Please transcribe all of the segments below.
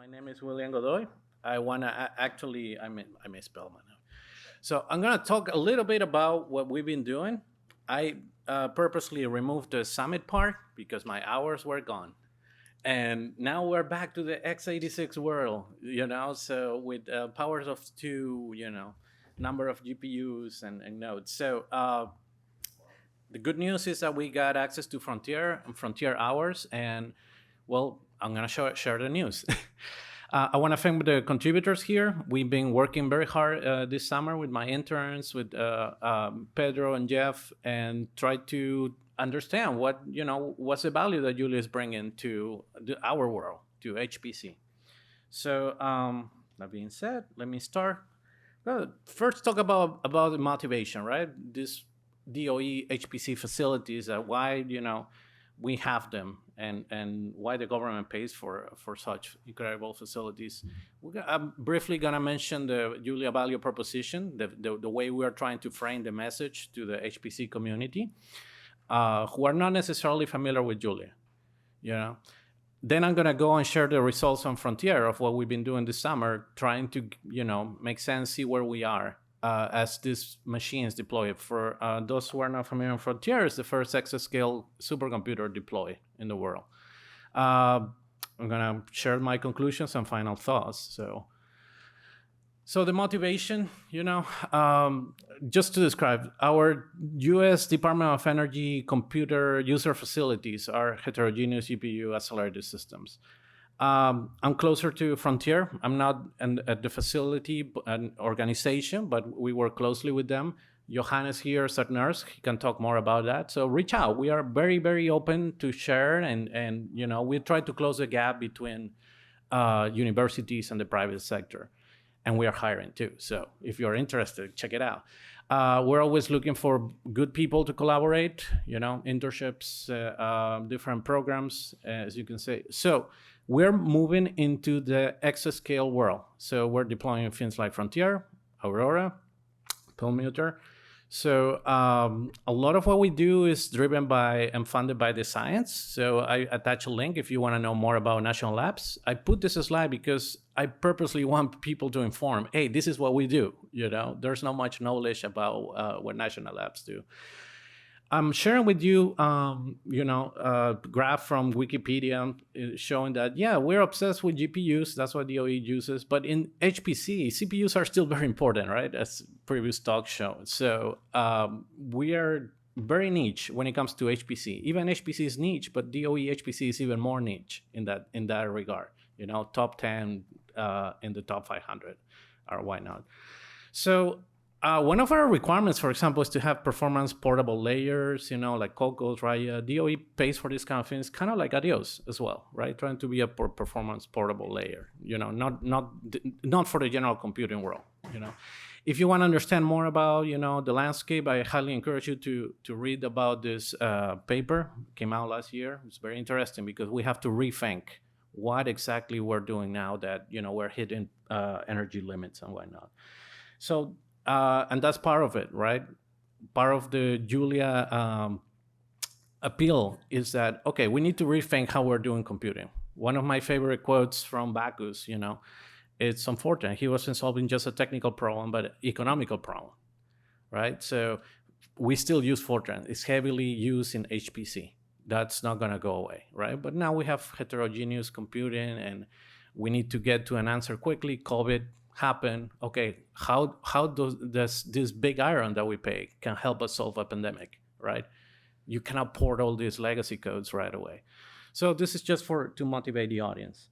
My name is William Godoy. I want to actually, I misspelled my name. So I'm going to talk a little bit about what we've been doing. I purposely removed the summit part because my hours were gone. And now we're back to the x86 world, so with powers of two, number of GPUs and nodes. So the good news is that we got access to Frontier and Frontier hours, and well, I'm gonna share the news. I want to thank the contributors here. We've been working very hard this summer with my interns, with Pedro and Jeff, and try to understand what's the value that Julia is bringing to our world, to HPC. So that being said, let me start. Well, first talk about the motivation, right? This DOE HPC facilities, why we have them, and why the government pays for such incredible facilities. I'm briefly gonna mention the Julia value proposition, the way we are trying to frame the message to the HPC community, who are not necessarily familiar with Julia. Then I'm gonna go and share the results on Frontier of what we've been doing this summer, trying to make sense, see where we are as these machines deploy. For those who are not familiar with Frontier, is the first exascale supercomputer deployed in the world. I'm gonna share my conclusions and final thoughts. So the motivation, just to describe, our U.S. Department of Energy computer user facilities are heterogeneous GPU accelerated systems. I'm closer to Frontier. I'm not at the facility, an organization, but we work closely with them. Johannes here is a nurse. He can talk more about that. So reach out. We are very, very open to share, and we try to close the gap between universities and the private sector. And we are hiring too. So if you're interested, check it out. We're always looking for good people to collaborate, internships, different programs, as you can say. So we're moving into the exascale world. So we're deploying things like Frontier, Aurora, Perlmutter. So a lot of what we do is driven by and funded by the science. So I attach a link if you want to know more about national labs. I put this slide because I purposely want people to inform, hey, this is what we do. There's not much knowledge about what national labs do. I'm sharing with you, a graph from Wikipedia showing that, yeah, we're obsessed with GPUs. That's what DOE uses. But in HPC, CPUs are still very important, right? As previous talk showed. So we are very niche when it comes to HPC. Even HPC is niche, but DOE HPC is even more niche in that regard. Top 10 in the top 500, or why not? So one of our requirements, for example, is to have performance portable layers, like Cocos, Raya. DOE pays for this kind of things, kind of like Adios as well, right? Trying to be a performance portable layer, not for the general computing world, If you want to understand more about, the landscape, I highly encourage you to read about this paper. Came out last year. It's very interesting because we have to rethink what exactly we're doing now that, we're hitting energy limits and whatnot. So, and that's part of it, right? Part of the Julia appeal is that, okay, we need to rethink how we're doing computing. One of my favorite quotes from Bacchus, it's unfortunate. He wasn't solving just a technical problem, but economical problem, right? So we still use Fortran. It's heavily used in HPC. That's not gonna go away, right? But now we have heterogeneous computing and we need to get to an answer quickly. COVID happen. Okay, how does this big iron that we pay can help us solve a pandemic, right? You cannot port all these legacy codes right away. So this is just to motivate the audience.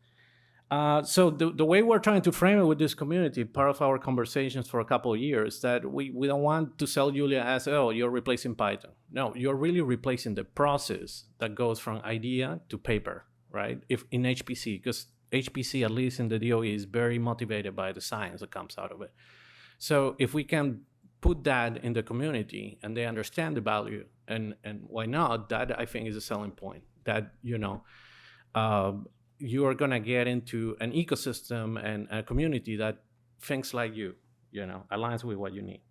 So the way we're trying to frame it with this community, part of our conversations for a couple of years, that we don't want to sell Julia as, oh, you're replacing Python. No, you're really replacing the process that goes from idea to paper, right? If in HPC, because HPC, at least in the DOE, is very motivated by the science that comes out of it. So if we can put that in the community and they understand the value, and why not, that I think is a selling point, that, you are going to get into an ecosystem and a community that thinks like you, aligns with what you need.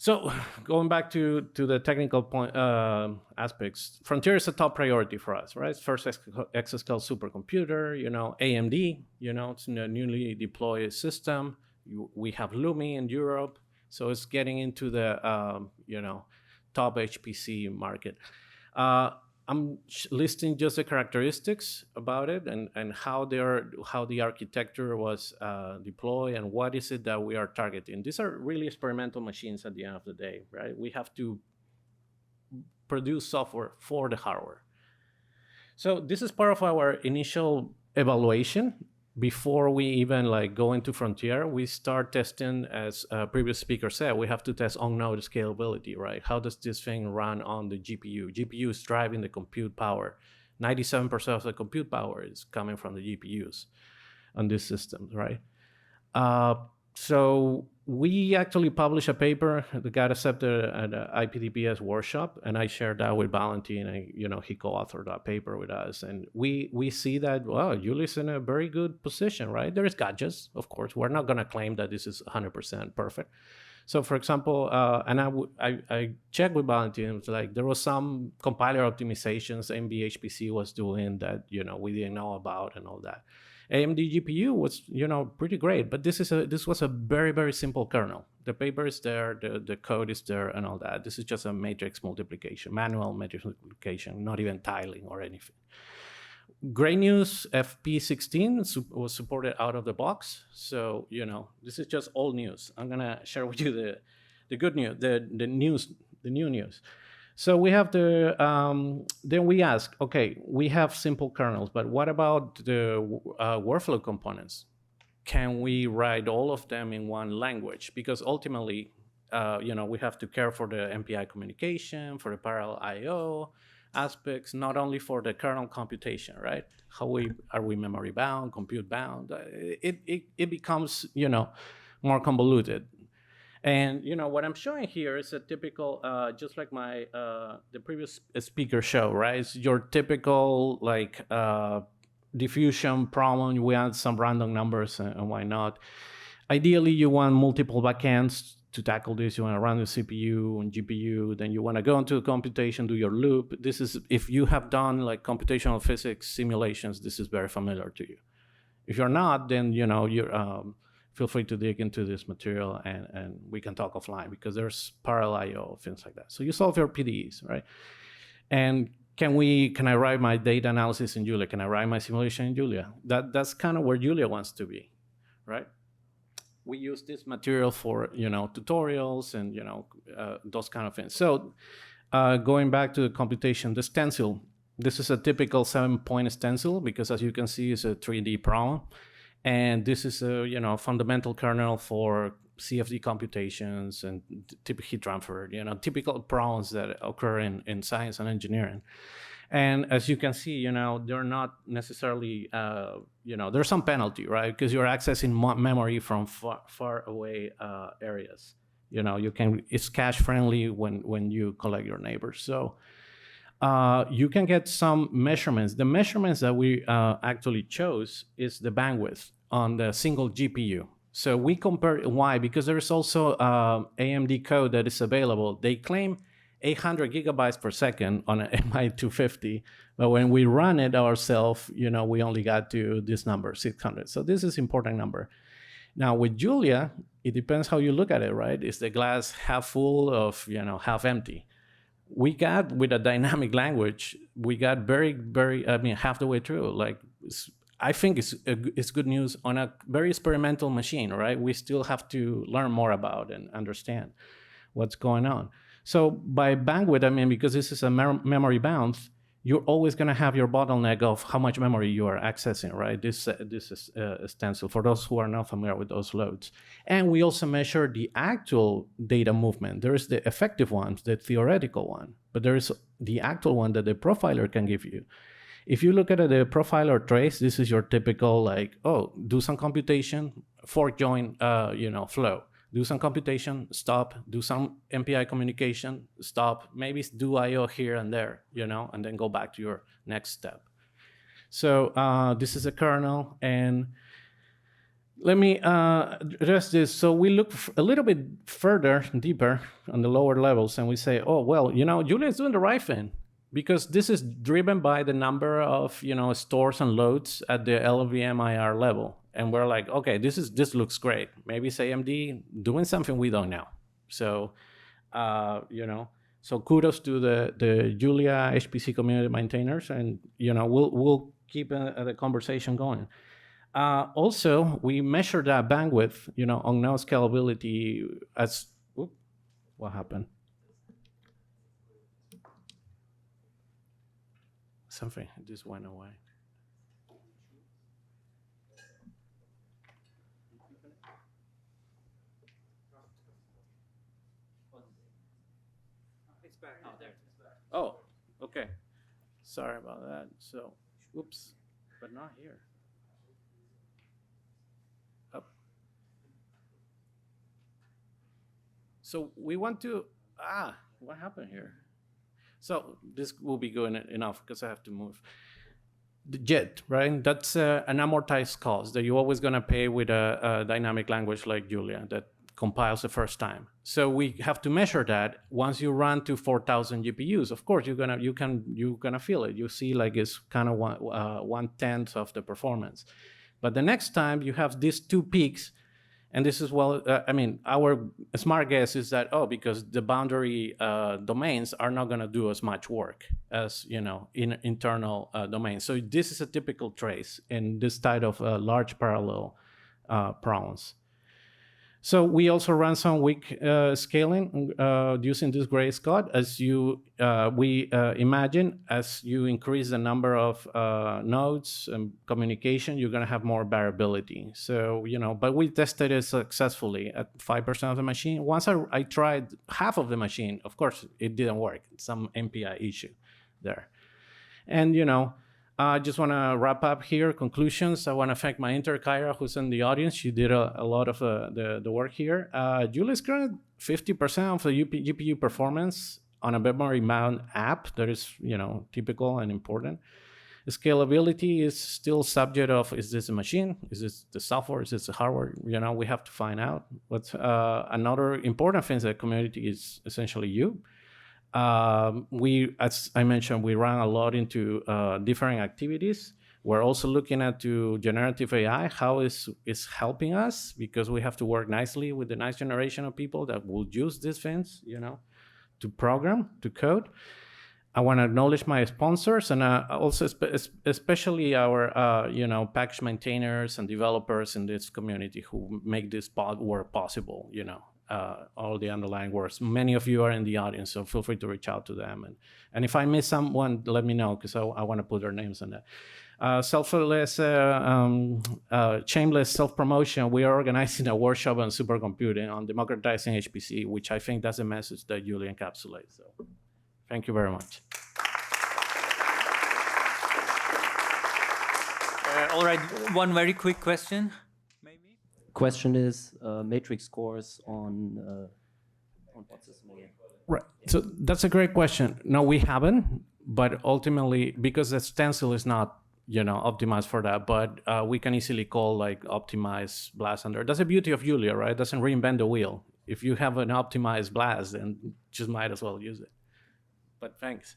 So going back to the technical point aspects, Frontier is a top priority for us, right? First exascale supercomputer, AMD, it's a newly deployed system. We have Lumi in Europe, so it's getting into the top HPC market. I'm listing just the characteristics about it and how the architecture was deployed and what is it that we are targeting. These are really experimental machines at the end of the day, right? We have to produce software for the hardware. So this is part of our initial evaluation. Before we even go into Frontier, we start testing, as a previous speaker said, we have to test on-node scalability, right? How does this thing run on the GPU? GPU is driving the compute power. 97% of the compute power is coming from the GPUs on these systems, right? So we actually published a paper that got accepted at an IPDPS workshop, and I shared that with Valentin, and he co-authored that paper with us. And we see that, well, Julia's in a very good position, right? There's gadgets, of course. We're not going to claim that this is 100% perfect. So, for example, and I checked with Valentin, it was like there was some compiler optimizations MBHPC was doing that we didn't know about and all that. AMD GPU was, pretty great, but this was a very, very simple kernel. The paper is there, the code is there, and all that. This is just a matrix multiplication, manual matrix multiplication, not even tiling or anything. Great news, FP16 was supported out of the box. So, this is just old news. I'm gonna share with you the good news, the new news. So we have then we ask, okay, we have simple kernels, but what about the workflow components? Can we write all of them in one language? Because ultimately, we have to care for the MPI communication, for the parallel I/O aspects, not only for the kernel computation, right? Are we memory bound, compute bound? It becomes, more convoluted. And what I'm showing here is a typical, just like the previous speaker show, right? It's your typical diffusion problem. We add some random numbers and why not? Ideally, you want multiple backends to tackle this. You want to run the CPU and GPU. Then you want to go into computation, do your loop. This is, if you have done computational physics simulations, this is very familiar to you. If you're not, then you're feel free to dig into this material and we can talk offline because there's parallel I/O, things like that. So you solve your PDEs, right? And can I write my data analysis in Julia? Can I write my simulation in Julia? That's kind of where Julia wants to be, right? We use this material for, tutorials and, those kind of things. So going back to the computation, the stencil, this is a typical 7-point stencil because as you can see, it's a 3D problem. And this is a fundamental kernel for CFD computations and typical heat transfer, typical problems that occur in science and engineering. And as you can see, they're not necessarily, there's some penalty, right? Because you're accessing memory from far away areas. It's cache friendly when you collect your neighbors. So you can get some measurements. The measurements that we actually chose is the bandwidth on the single GPU. So we compare, why? Because there's also AMD code that is available. They claim 800 gigabytes per second on an MI250, but when we run it ourselves, we only got to this number, 600. So this is important number. Now with Julia, it depends how you look at it, right? Is the glass half full of, half empty? We got, with a dynamic language, we got very, very, half the way through. I think it's good news on a very experimental machine, right? We still have to learn more about and understand what's going on. So by bandwidth, because this is a memory bound, you're always going to have your bottleneck of how much memory you are accessing, right? This is a stencil for those who are not familiar with those loads. And we also measure the actual data movement. There is the effective one, the theoretical one, but there is the actual one that the profiler can give you. If you look at the profiler trace, this is your typical do some computation, fork join, flow. Do some computation, stop, do some MPI communication, stop, maybe do I/O here and there, and then go back to your next step. So this is a kernel, and Let me address this. So we look a little bit further, deeper on the lower levels, and we say, oh, well, Julia is doing the right thing because this is driven by the number of, stores and loads at the LVMIR level. And we're like, okay, this looks great. Maybe it's AMD doing something we don't know. So, so kudos to the Julia HPC community maintainers, and we'll keep the conversation going. Also, we measure that bandwidth, on node scalability as. What happened? Something just went away. Oh, okay. Sorry about that. So, oops, but not here. Up. So we want to, what happened here? So this will be good enough because I have to move. The JIT, right? That's an amortized cost that you're always going to pay with a dynamic language like Julia that compiles the first time. So we have to measure that once you run to 4,000 GPUs. Of course, you're gonna feel it. You see, like it's kind of 1/10 of the performance. But the next time you have these two peaks, and this is our smart guess is that because the boundary domains are not going to do as much work as in internal domains. So this is a typical trace in this type of large parallel problems. So we also run some weak scaling using this gray Scott. As we imagine, as you increase the number of nodes and communication, you're going to have more variability. So, but we tested it successfully at 5% of the machine. Once I tried half of the machine, of course, it didn't work. Some MPI issue there. And, I just want to wrap up here. Conclusions. I want to thank my intern, Kyra, who's in the audience. She did a lot of the work here. Julia's current 50% of the GPU performance on a memory mount app that is, typical and important. Scalability is still subject of, is this a machine? Is this the software? Is this the hardware? We have to find out. But another important thing is that community is essentially you. As I mentioned, we run a lot into different activities. We're also looking at generative AI, how is helping us, because we have to work nicely with the next generation of people that will use these things, to program, to code. I want to acknowledge my sponsors and also especially our package maintainers and developers in this community who make this work possible. All the underlying works. Many of you are in the audience, so feel free to reach out to them. And if I miss someone, let me know, because I want to put their names on that. Shameless self-promotion. We are organizing a workshop on supercomputing, on democratizing HPC, which I think that's a message that Julia encapsulates. So thank you very much. All right, one very quick question. Question is matrix scores on what's this name? Right. So that's a great question. No, we haven't, but ultimately, because the stencil is not optimized for that, but we can easily call like optimized blast under. That's the beauty of Julia, right? It doesn't reinvent the wheel. If you have an optimized blast, then just might as well use it. But thanks.